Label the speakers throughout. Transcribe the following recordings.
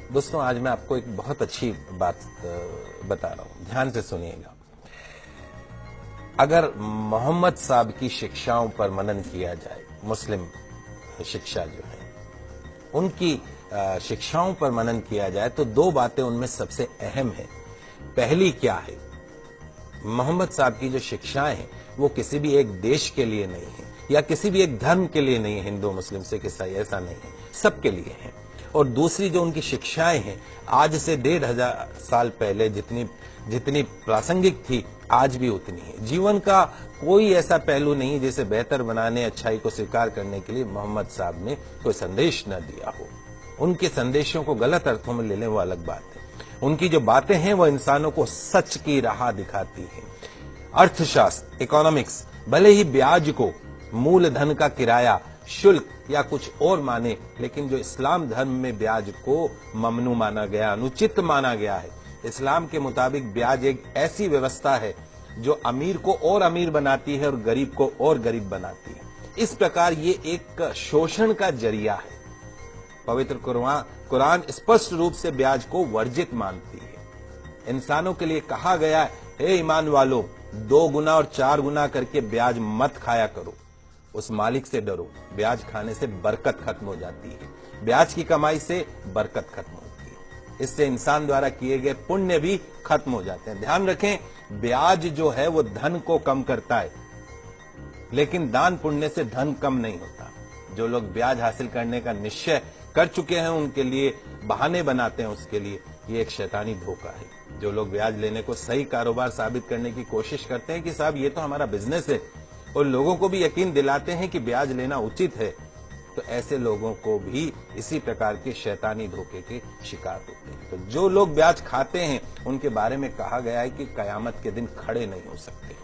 Speaker 1: दोस्तों, आज मैं आपको एक बहुत अच्छी बात बता रहा हूं, ध्यान से सुनिएगा। अगर मोहम्मद साहब की शिक्षाओं पर मनन किया जाए, मुस्लिम शिक्षा जो है उनकी शिक्षाओं पर मनन किया जाए तो दो बातें उनमें सबसे अहम है। पहली क्या है, मोहम्मद साहब की जो शिक्षाएं हैं वो किसी भी एक देश के लिए नहीं है या किसी भी एक धर्म के लिए नहीं है, हिंदू मुस्लिम सिख ईसाई, ऐसा नहीं है, सबके लिए है। और दूसरी जो उनकी शिक्षाएं हैं, आज से 1500 साल पहले जितनी प्रासंगिक थी आज भी उतनी है। जीवन का कोई ऐसा पहलू नहीं जिसे बेहतर बनाने, अच्छाई को स्वीकार करने के लिए मोहम्मद साहब ने कोई संदेश न दिया हो। उनके संदेशों को गलत अर्थों में ले लें वो अलग बात है। उनकी जो बातें हैं वो इंसानों को सच की राह दिखाती हैं। अर्थशास्त्र, इकोनॉमिक्स भले ही ब्याज को मूलधन का किराया, शुल्क या कुछ और माने, लेकिन जो इस्लाम धर्म में ब्याज को ममनू माना गया, अनुचित माना गया है। इस्लाम के मुताबिक ब्याज एक ऐसी व्यवस्था है जो अमीर को और अमीर बनाती है और गरीब को और गरीब बनाती है। इस प्रकार ये एक शोषण का जरिया है। पवित्र कुरान स्पष्ट रूप से ब्याज को वर्जित मानती है। इंसानों के लिए कहा गया है, हे ईमान वालों, 2 गुना और 4 गुना करके ब्याज मत खाया करो, उस मालिक से डरो। ब्याज खाने से बरकत खत्म हो जाती है, ब्याज की कमाई से बरकत खत्म होती है, इससे इंसान द्वारा किए गए पुण्य भी खत्म हो जाते हैं। ध्यान रखें, ब्याज जो है वो धन को कम करता है, लेकिन दान पुण्य से धन कम नहीं होता। जो लोग ब्याज हासिल करने का निश्चय कर चुके हैं उनके लिए बहाने बनाते हैं, उसके लिए ये एक शैतानी धोखा है। जो लोग ब्याज लेने को सही कारोबार साबित करने की कोशिश करते हैं कि साहब ये तो हमारा बिजनेस है, और लोगों को भी यकीन दिलाते हैं कि ब्याज लेना उचित है, तो ऐसे लोगों को भी इसी प्रकार के शैतानी धोखे के शिकार होते हैं। तो जो लोग ब्याज खाते हैं उनके बारे में कहा गया है कि कयामत के दिन खड़े नहीं हो सकते,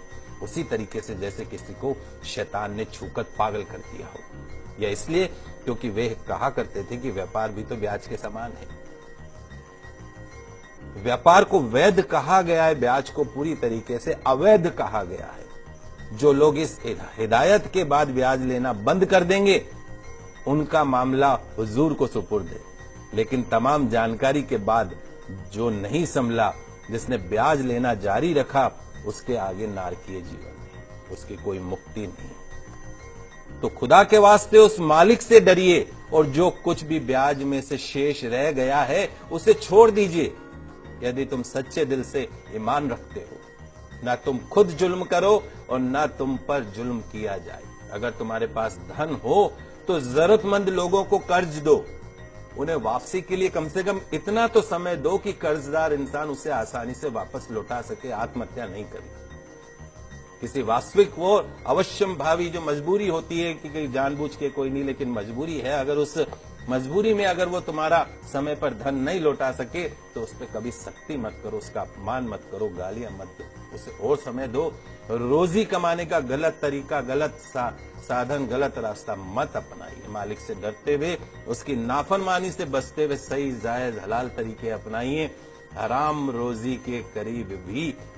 Speaker 1: उसी तरीके से जैसे किसी को शैतान ने छूकर पागल कर दिया हो। यह इसलिए क्योंकि वे कहा करते थे कि व्यापार भी तो ब्याज के समान है। व्यापार को वैध कहा गया है, ब्याज को पूरी तरीके से अवैध कहा गया है। जो लोग इस हिदायत के बाद ब्याज लेना बंद कर देंगे उनका मामला हुजूर को सुपुर्द है, लेकिन तमाम जानकारी के बाद जो नहीं संभला, जिसने ब्याज लेना जारी रखा, उसके आगे नारकीय जीवन है, उसकी कोई मुक्ति नहीं। तो खुदा के वास्ते उस मालिक से डरिए और जो कुछ भी ब्याज में से शेष रह गया है उसे छोड़ दीजिए। यदि तुम सच्चे दिल से ईमान रखते हो, ना तुम खुद जुल्म करो और ना तुम पर जुल्म किया जाए। अगर तुम्हारे पास धन हो तो जरूरतमंद लोगों को कर्ज दो, उन्हें वापसी के लिए कम से कम इतना तो समय दो कि कर्जदार इंसान उसे आसानी से वापस लौटा सके, आत्महत्या नहीं करे। किसी वास्तविक वो अवश्यम भावी जो मजबूरी होती है कि जानबूझ के कोई नहीं, लेकिन मजबूरी है, अगर उस मजबूरी में अगर वो तुम्हारा समय पर धन नहीं लौटा सके तो उस पर कभी सख्ती मत करो, उसका अपमान मत करो, गालियां मत दो, उसे और समय दो। रोजी कमाने का गलत तरीका, गलत साधन, गलत रास्ता मत अपनाइए। मालिक से डरते हुए, उसकी नाफरमानी से बचते हुए सही जायज हलाल तरीके अपनाइए। हराम रोजी के करीब भी